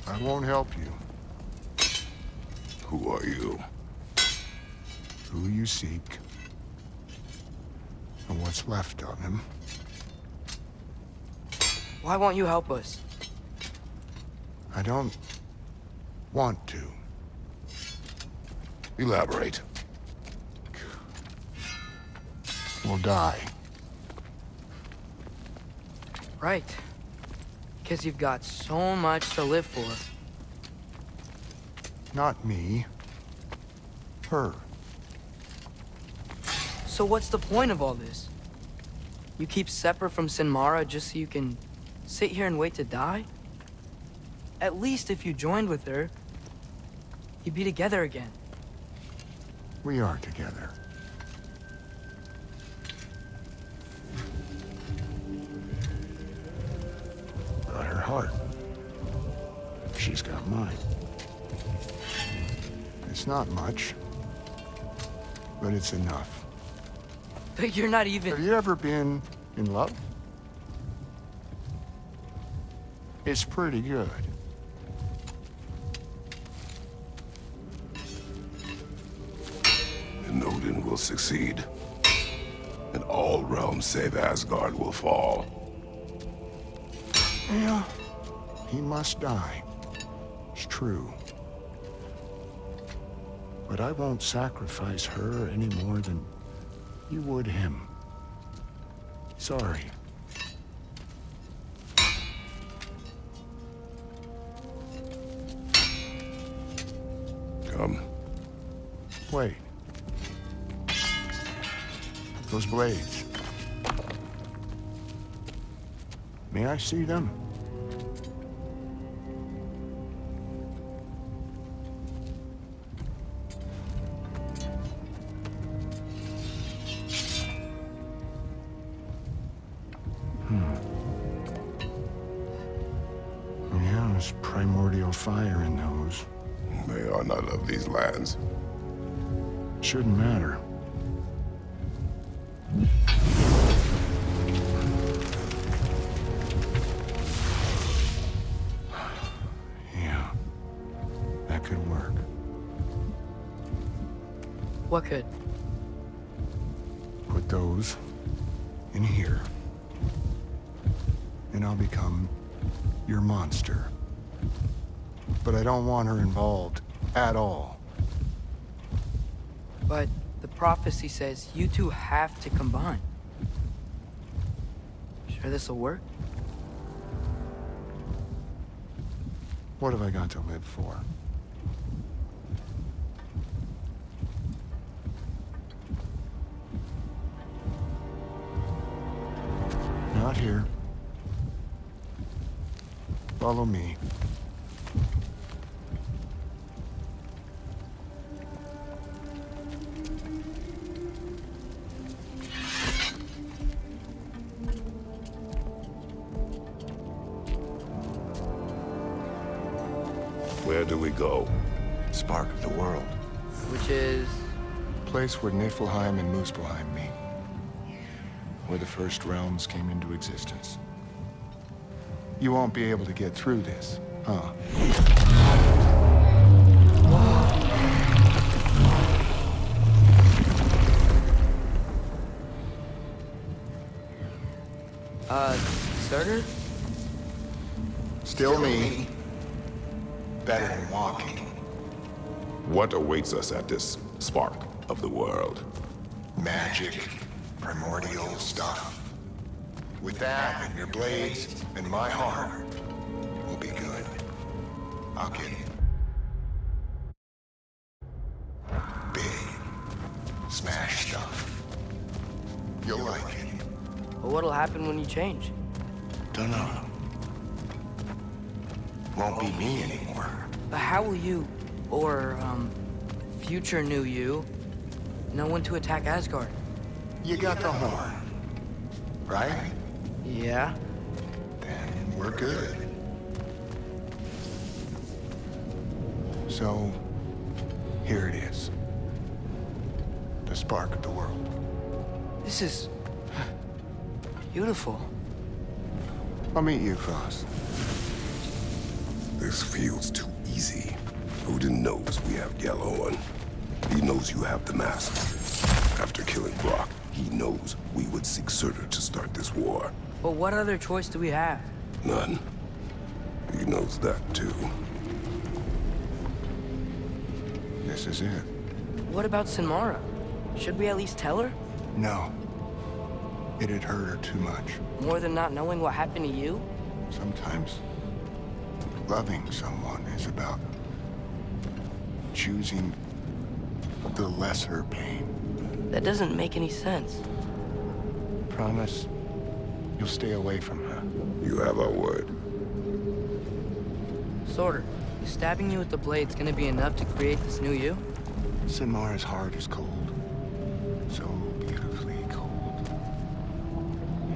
I won't help you. Who are you? Who you seek, and what's left of him. Why won't you help us? I don't want to. Elaborate. We'll die. Right. Because you've got so much to live for. Not me. Her. So what's the point of all this? You keep separate from Sinmara just so you can sit here and wait to die? At least if you joined with her, you'd be together again. We are together. Got her heart. She's got mine. It's not much, but it's enough. But you're not even... Have you ever been in love? It's pretty good. And Odin will succeed. And all realms save Asgard will fall. Yeah, he must die. It's true. But I won't sacrifice her any more than you would him. Sorry. Come. Wait. Those blades. May I see them? Yeah, there's primordial fire in those. They are not of these lands. Shouldn't matter. Yeah, that could work. What could? Put those in here, and I'll become your monster. But I don't want her involved at all. But the prophecy says you two have to combine. Sure this'll work? What have I got to live for? Not here. Follow me. Where do we go? Spark of the world. Which is... Place where Niflheim and Muspelheim meet. Where the first realms came into existence. You won't be able to get through this, huh? Surtur? Still me. Better than walking. What awaits us at this spark of the world? Magic, primordial stuff. With that and your blades and my heart, we'll be good. I'll get it. Big, smash stuff. You'll like it. But what'll happen when you change? Dunno. Won't be me anymore. But how will you, or, future new you, know when to attack Asgard? You got the horn, right? Yeah? Then we're good. So, here it is. the spark of the world. This is... beautiful. I'll meet you, Frost. This feels too easy. Odin knows we have Gjallarhorn. He knows you have the mask. After killing Brock, he knows we would seek Surtur to start this war. But what other choice do we have? None. He knows that too. This is it. What about Sinmara? Should we at least tell her? No. It'd hurt her too much. More than not knowing what happened to you? Sometimes loving someone is about choosing the lesser pain. That doesn't make any sense. Promise you'll stay away from her. You have our word. Sorter, is stabbing you with the blade's gonna be enough to create this new you? Sinmara's heart is cold. So beautifully cold.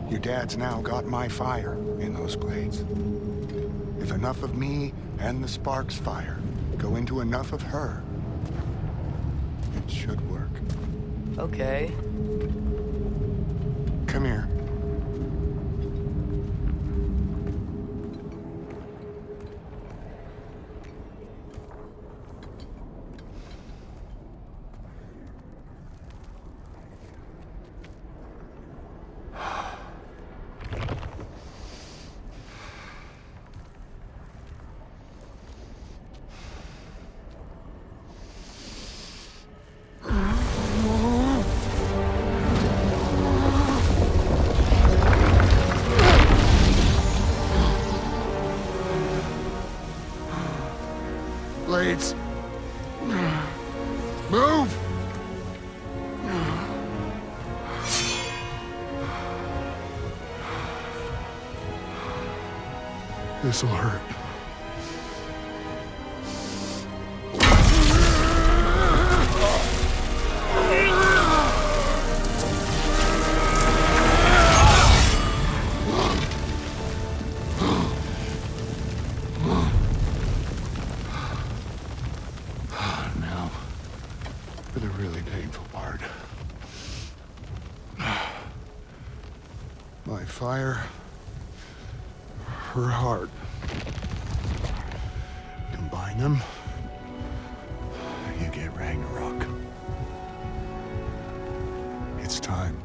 Your dad's now got my fire in those blades. If enough of me and the spark's fire go into enough of her, it should work. Okay. Come here. Blades. Move! This'll hurt. Now, for the really painful part. My fire, her heart. Combine them, you get Ragnarok. It's time.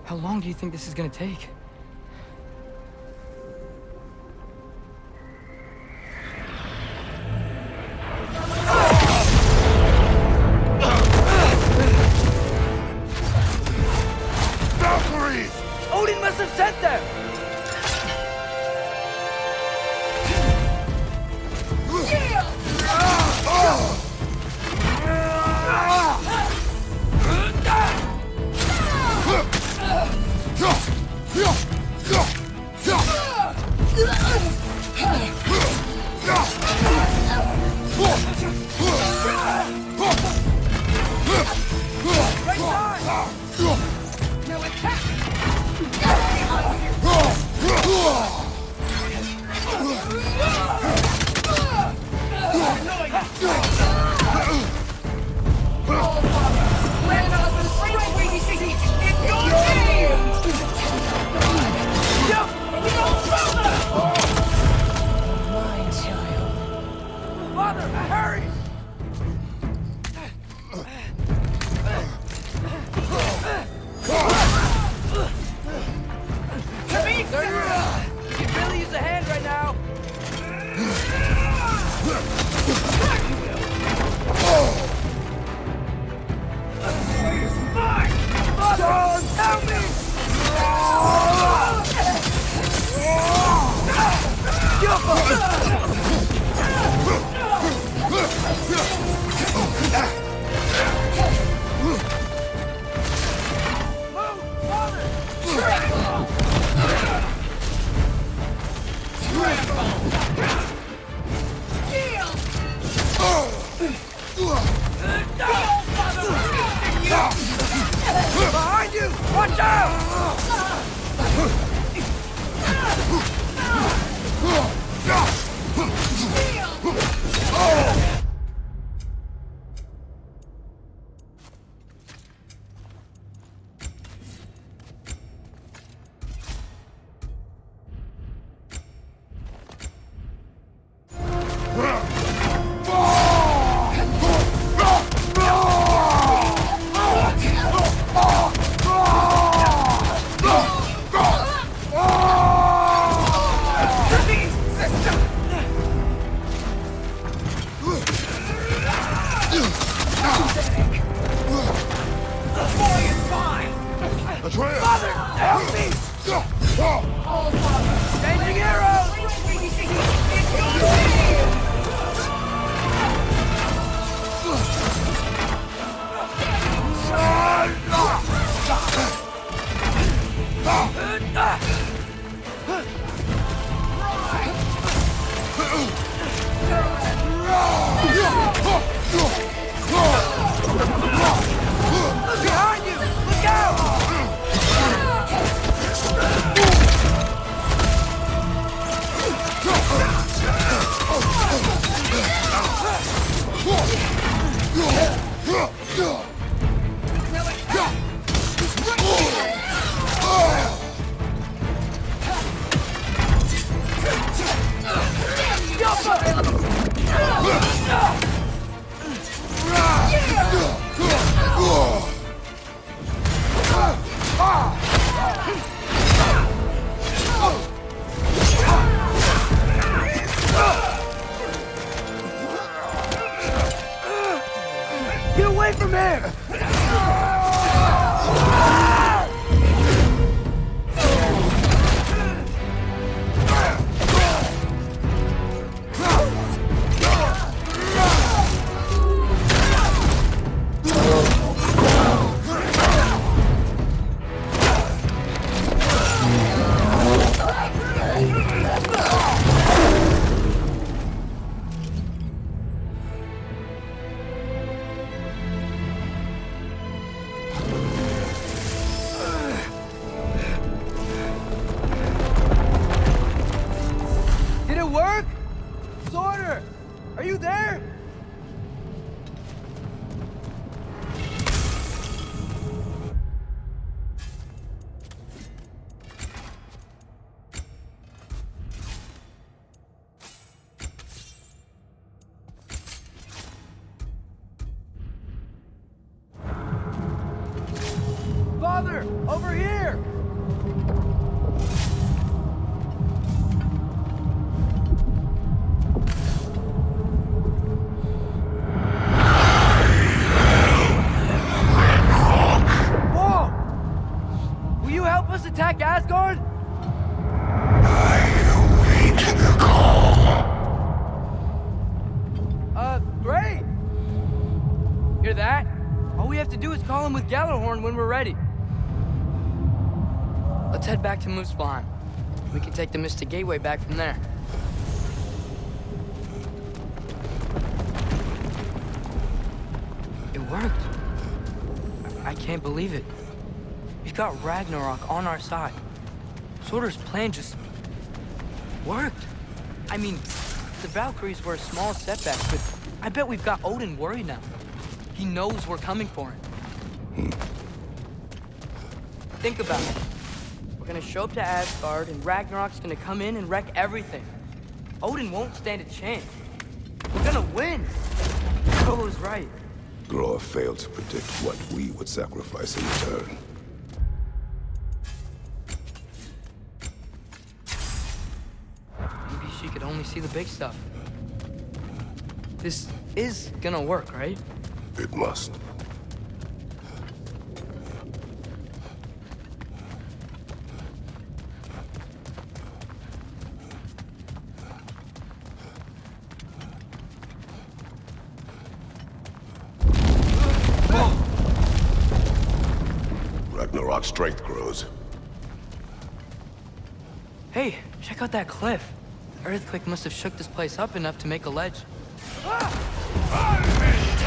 How long do you think this is gonna take? Valkyries! Odin must have sent them! Watch out! Father, help me! Changing arrows! Behind you! Look out! Get away from him! Did it work? Sorter! Are you there? Father, over here! Whoa! Will you help us attack Asgard? Great! Hear that? All we have to do is call him with Gjallarhorn when we're ready. Let's head back to Muspelheim. We can take the Mystic Gateway back from there. It worked. I can't believe it. We've got Ragnarok on our side. Surtur's plan just worked. I mean, the Valkyries were a small setback, but I bet we've got Odin worried now. He knows we're coming for him. Think about it. We're gonna show up to Asgard, and Ragnarok's gonna come in and wreck everything. Odin won't stand a chance. We're gonna win. Solo's right. Groa failed to predict what we would sacrifice in return. Maybe she could only see the big stuff. This is gonna work, right? It must. Ragnarok's strength grows. Hey, check out that cliff. The earthquake must have shook this place up enough to make a ledge.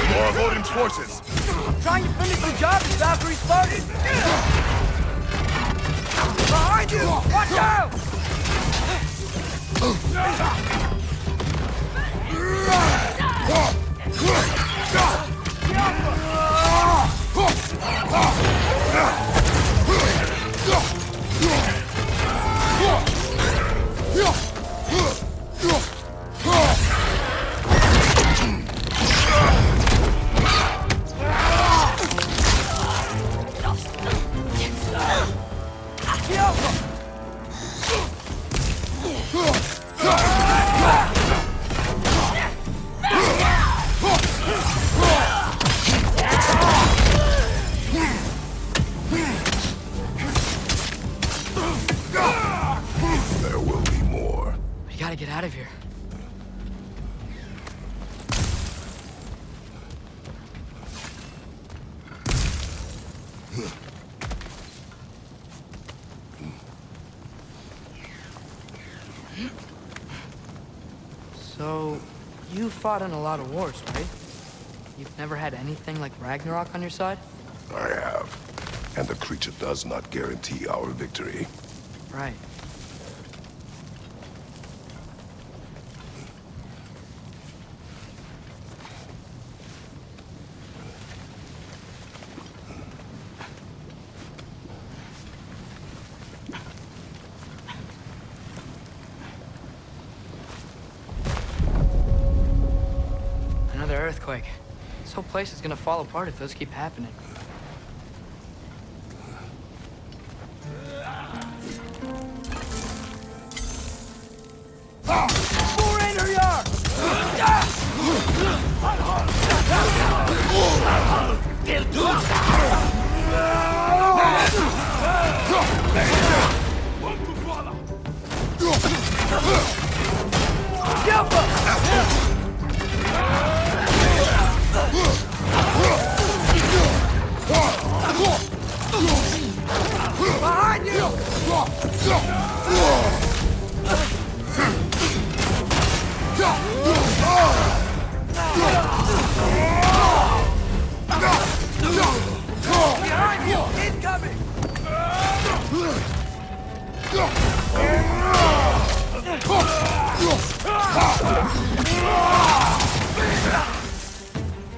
More of Odin's forces! I'm trying to finish the job as Valkyrie started! gotta get out of here. So, you fought in a lot of wars, right? You've never had anything like Ragnarok on your side? I have. And the creature does not guarantee our victory. Right. Another earthquake. This whole place is gonna fall apart if those keep happening. Behind you! Behind you! Incoming!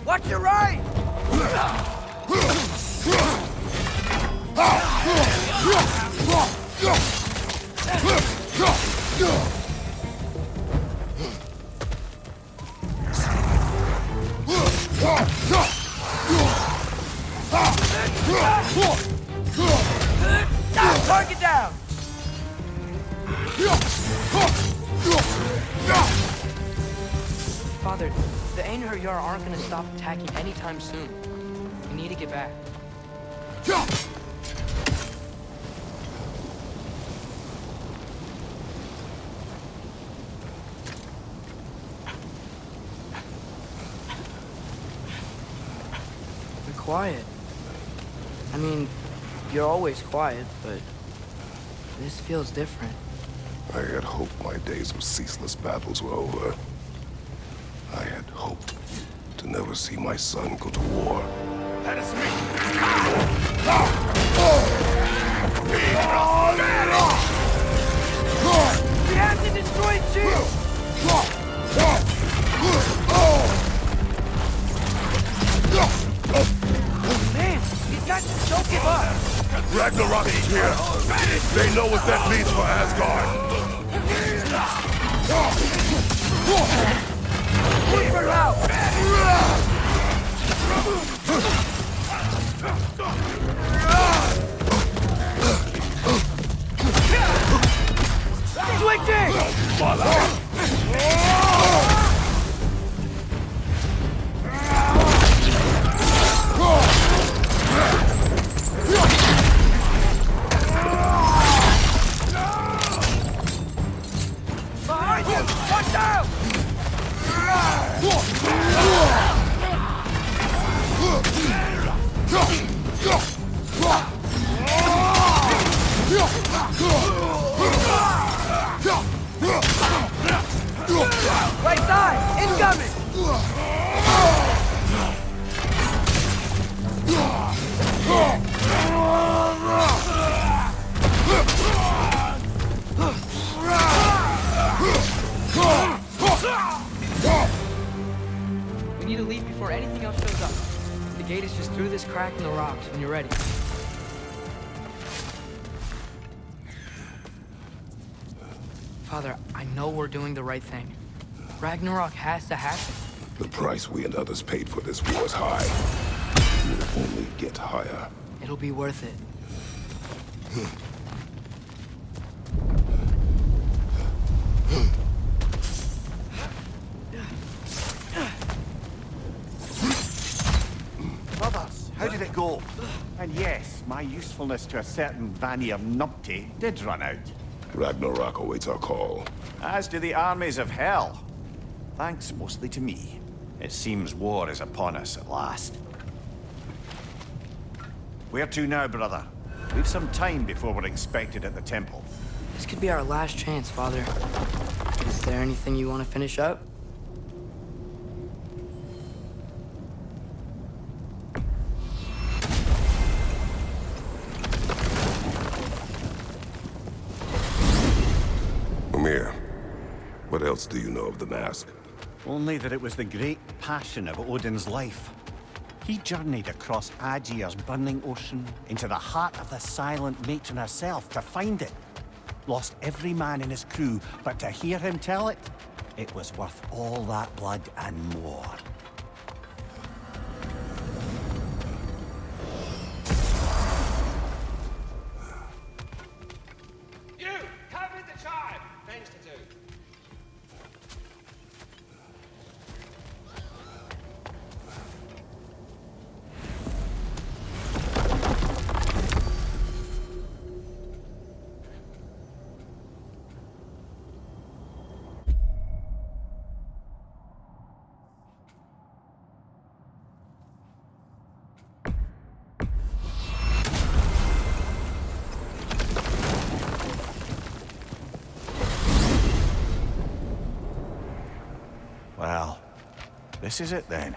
Watch your right! Target down! Father, the Einherjar aren't gonna stop attacking anytime soon. We need to get back. You're quiet. I mean, you're always quiet, but this feels different. I had hoped my days of ceaseless battles were over. I had hoped to never see my son go to war. That is me! We have to destroy shield! Man, these guys just don't give up! Ragnarok is here! They know what that means for Asgard! Look for help! Switching! Behind you! Watch out! Right side! Incoming! We need to leave before anything else shows up. The gate is just through this crack in the rocks when you're ready. Father, I know we're doing the right thing. Ragnarok has to happen. The price we and others paid for this war is high. It will only get higher. It'll be worth it. Brothers, how did it go? And yes, my usefulness to a certain Vanir numpty did run out. Ragnarok awaits our call. As do the armies of hell. Thanks mostly to me. It seems war is upon us at last. Where to now, brother? We've some time before we're expected at the temple. This could be our last chance, Father. Is there anything you want to finish up? Mimir, what else do you know of the mask? Only that it was the great passion of Odin's life. He journeyed across Aegir's burning ocean into the heart of the silent matron herself to find it. Lost every man in his crew, but to hear him tell it, it was worth all that blood and more. You! Come with the tribe! Things to do. Well, this is it then.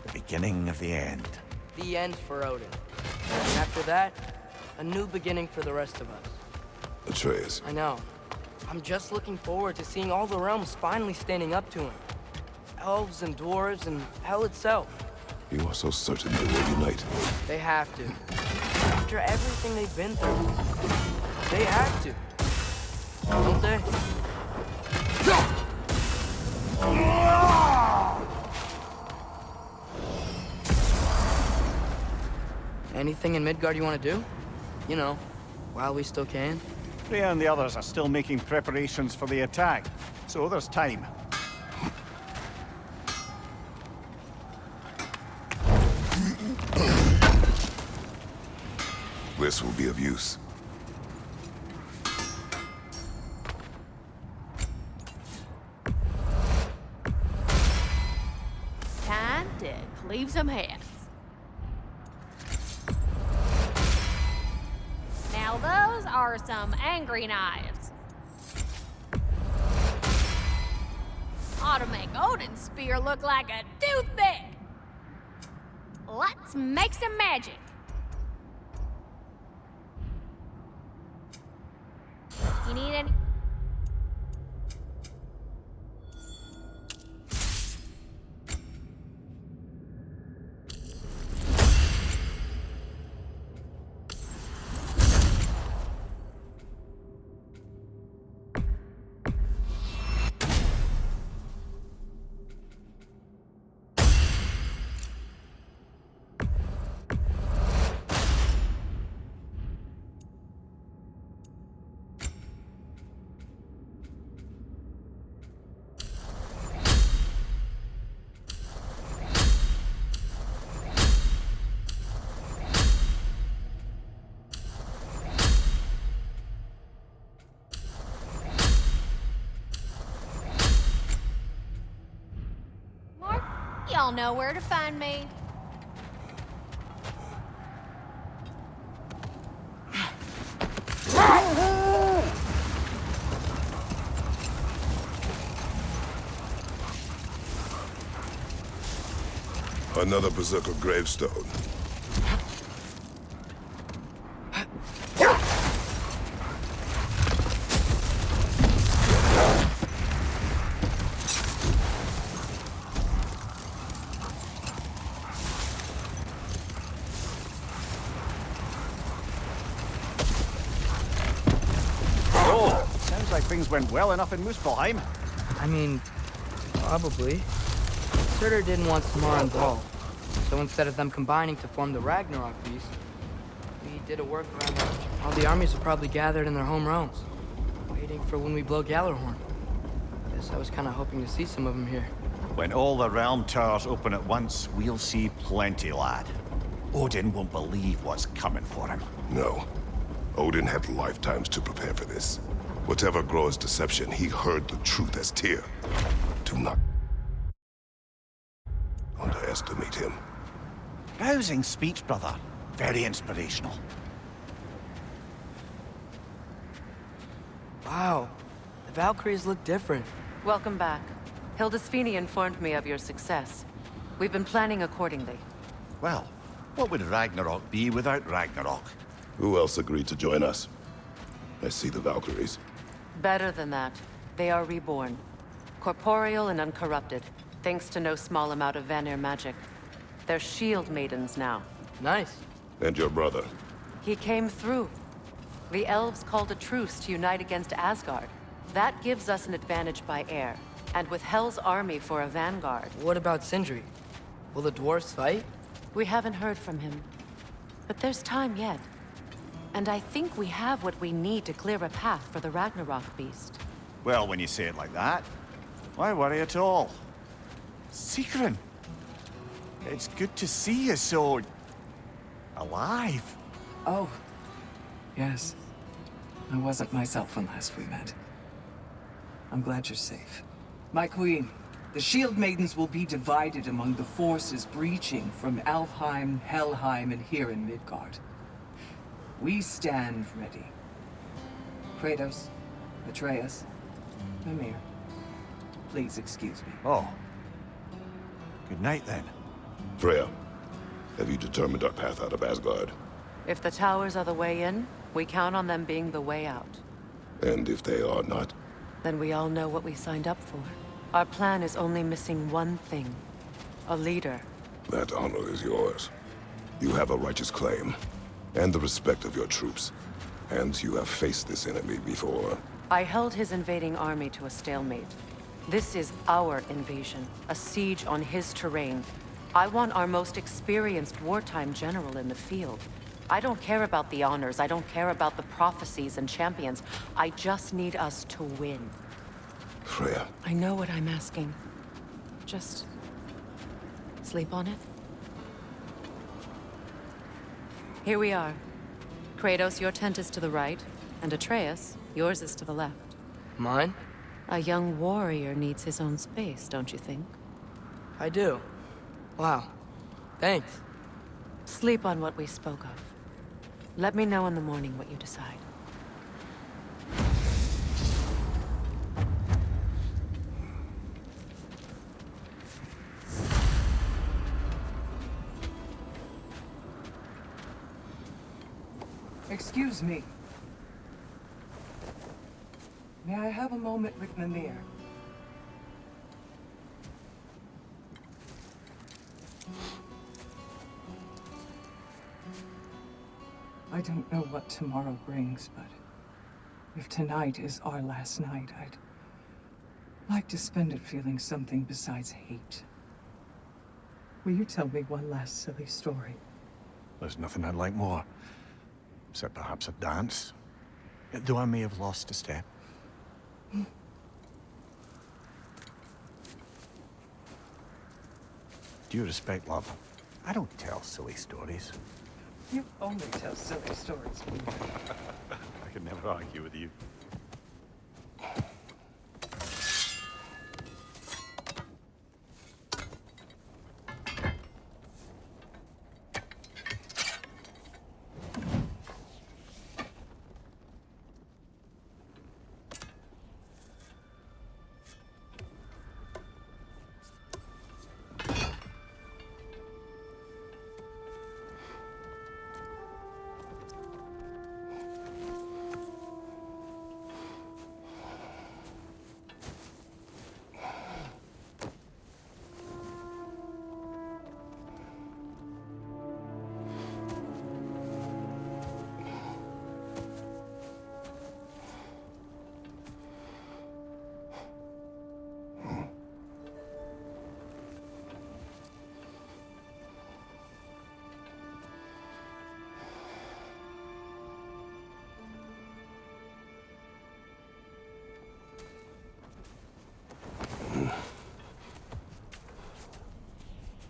The beginning of the end. The end for Odin. And after that, a new beginning for the rest of us. Atreus. I know. I'm just looking forward to seeing all the realms finally standing up to him. Elves and dwarves and hell itself. You are so certain they will unite. They have to. After everything they've been through. They have to. Don't they? Anything in Midgard you want to do? You know, while we still can. Freya and the others are still making preparations for the attack, so there's time. This will be of use. Time to cleave some heads. Now those are some angry knives. Ought to make Odin's spear look like a toothpick. Let's make some magic. You need any? Y'all know where to find me. Another berserker gravestone. Sounds like things went well enough in Muspelheim. I mean, probably. Surtur didn't want Samara involved, so instead of them combining to form the Ragnarok beast, we did a workaround. All the armies are probably gathered in their home realms, waiting for when we blow Gjallarhorn. Guess I was kind of hoping to see some of them here. When all the realm towers open at once, we'll see plenty, lad. Odin won't believe what's coming for him. No. Odin had lifetimes to prepare for this. Whatever Groa's deception, he heard the truth as Tyr. Do not underestimate him. Rousing speech, brother. Very inspirational. Wow, the Valkyries look different. Welcome back. Hildisvini informed me of your success. We've been planning accordingly. Well, what would Ragnarok be without Ragnarok? Who else agreed to join us? I see the Valkyries. Better than that. They are reborn. Corporeal and uncorrupted, thanks to no small amount of Vanir magic. They're shield maidens now. Nice. And your brother. He came through. The elves called a truce to unite against Asgard. That gives us an advantage by air. And with Hel's army for a vanguard. What about Sindri? Will the dwarves fight? We haven't heard from him. But there's time yet. And I think we have what we need to clear a path for the Ragnarok beast. Well, when you say it like that, why worry at all? Sigrun! It's good to see you so... alive. Oh, yes. I wasn't myself when last we met. I'm glad you're safe. My queen, the Shield Maidens will be divided among the forces breaching from Alfheim, Helheim, and here in Midgard. We stand ready. Kratos, Atreus, Mimir, please excuse me. Oh. Good night, then. Freya, have you determined our path out of Asgard? If the towers are the way in, we count on them being the way out. And if they are not? Then we all know what we signed up for. Our plan is only missing one thing. A leader. That honor is yours. You have a righteous claim, and the respect of your troops. And you have faced this enemy before. I held his invading army to a stalemate. This is our invasion, a siege on his terrain. I want our most experienced wartime general in the field. I don't care about the honors, I don't care about the prophecies and champions. I just need us to win. Freya. I know what I'm asking. Just... sleep on it? Here we are. Kratos, your tent is to the right, and Atreus, yours is to the left. Mine? A young warrior needs his own space, don't you think? I do. Wow. Thanks. Sleep on what we spoke of. Let me know in the morning what you decide. Excuse me. May I have a moment with Mimir? I don't know what tomorrow brings, but if tonight is our last night, I'd like to spend it feeling something besides hate. Will you tell me one last silly story? There's nothing I'd like more. Except perhaps a dance. Though I may have lost a step. Due respect, love, I don't tell silly stories. You only tell silly stories. I could never argue with you.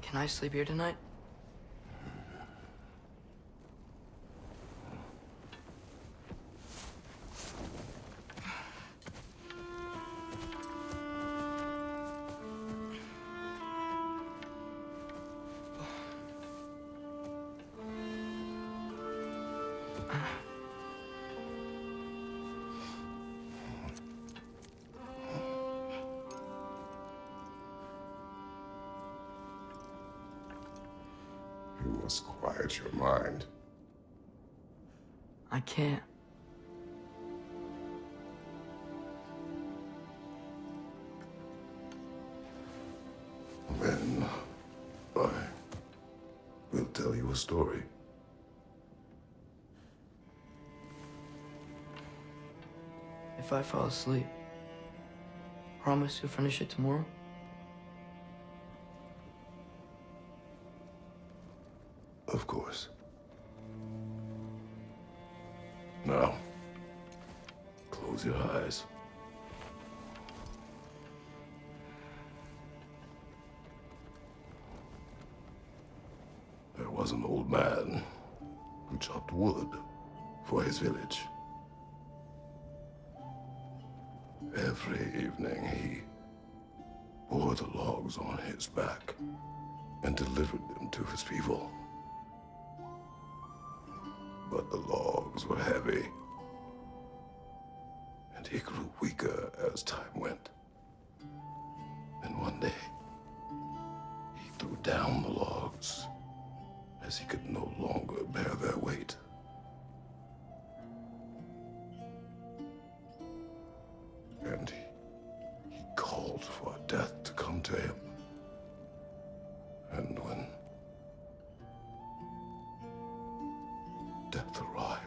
Can I sleep here tonight? Quiet your mind. I can't. Then I will tell you a story. If I fall asleep, promise you'll finish it tomorrow? Of course. Now, close your eyes. There was an old man who chopped wood for his village. Every evening he bore the logs on his back and delivered them to his people. But the logs were heavy, and he grew weaker as time went. And one day, he threw down the logs as he could no longer bear their weight. And he called for death to come to him. And when death arrived,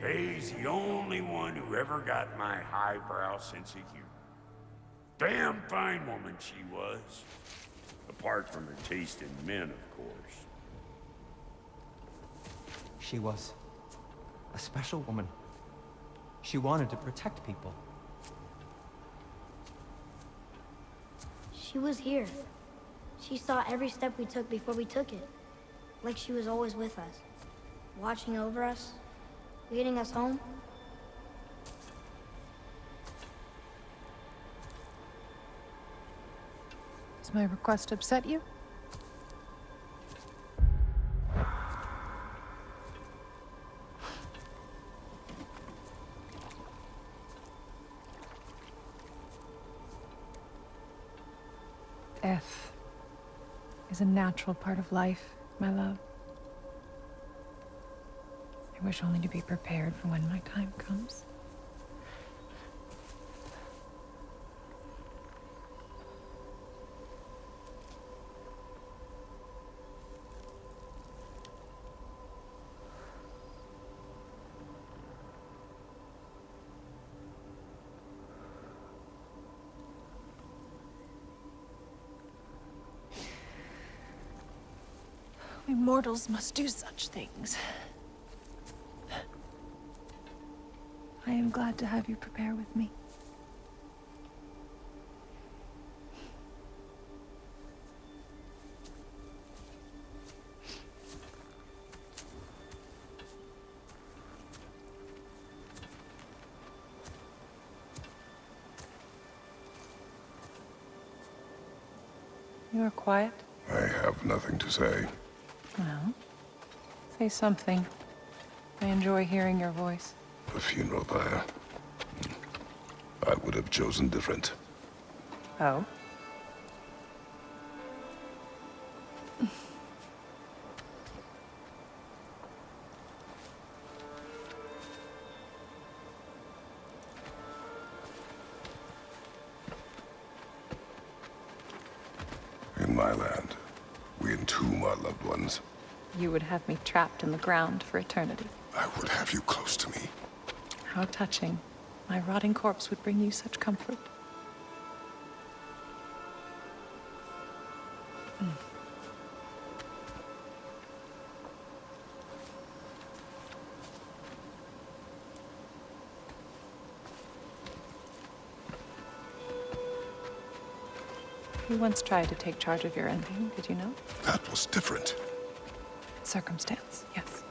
He's the only one who ever got my highbrow sense of humor. Damn fine woman she was. Apart from her taste in men, of course. She was a special woman. She wanted to protect people. She was here. She saw every step we took before we took it. Like she was always with us. Watching over us. Leading us home. Does my request upset you? Death is a natural part of life, my love. I wish only to be prepared for when my time comes. We mortals must do such things. I am glad to have you prepare with me. You are quiet? I have nothing to say. Well, say something. I enjoy hearing your voice. The funeral pyre. I would have chosen different. Oh? my land. We entomb our loved ones. You would have me trapped in the ground for eternity. I would have you close to me. How touching. My rotting corpse would bring you such comfort. You once tried to take charge of your ending, did you know? That was different. Circumstance, yes.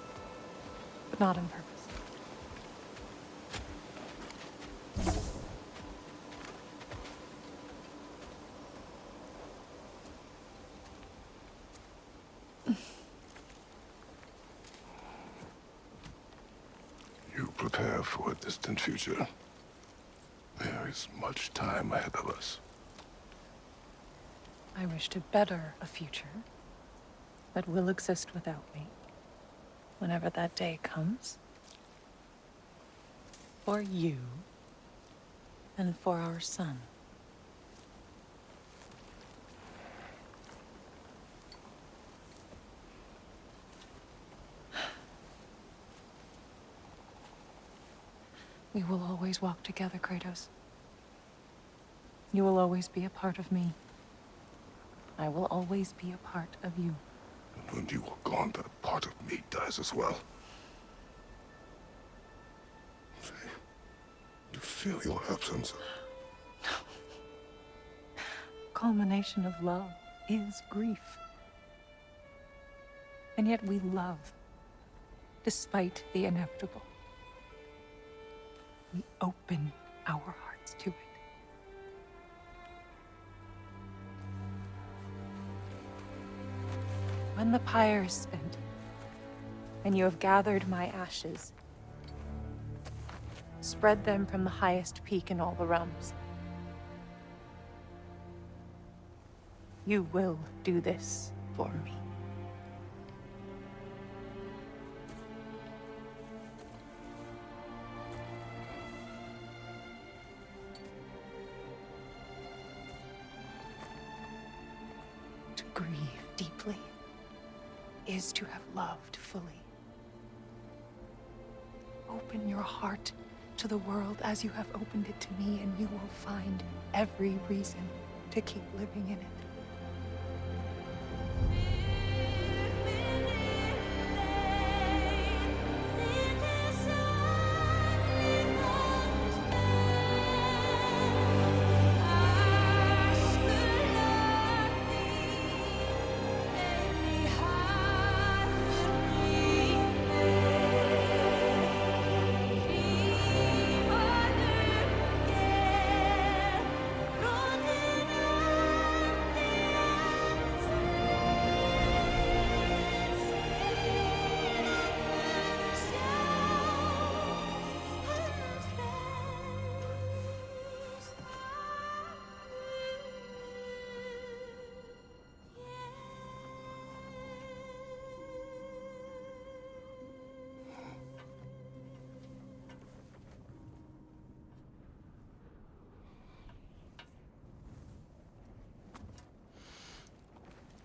But not on purpose. You prepare for a distant future. There is much time ahead of us. I wish to better a future that will exist without me, whenever that day comes. For you, and for our son. We will always walk together, Kratos. You will always be a part of me. I will always be a part of you. And when you are gone, that part of me dies as well. You feel your absence. Culmination of love is grief. And yet we love, despite the inevitable. We open our hearts to it. When the pyre is spent, and you have gathered my ashes, spread them from the highest peak in all the realms. You will do this for me. To grieve deeply is to have loved fully. Open your heart to the world as you have opened it to me, and you will find every reason to keep living in it.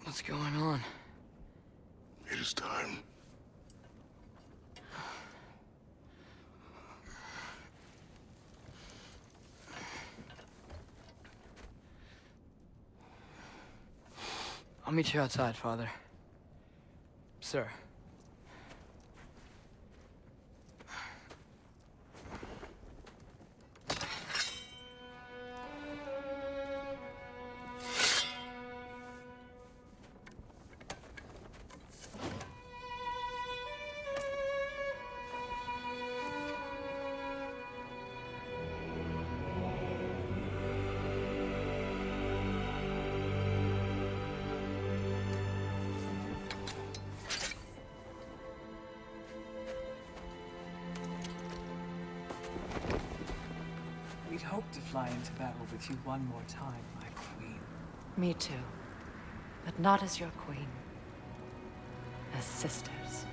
What's going on? It is time. I'll meet you outside, Father. Sir. We'd hoped to fly into battle with you one more time, my queen. Me too. But not as your queen. As sisters.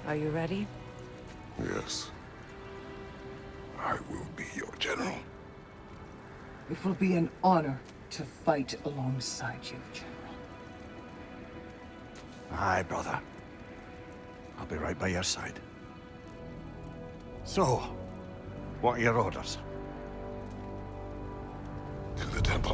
Are you ready? Yes. I will be your general. It will be an honor to fight alongside you, General. Aye, brother. I'll be right by your side. So, what are your orders? To the temple.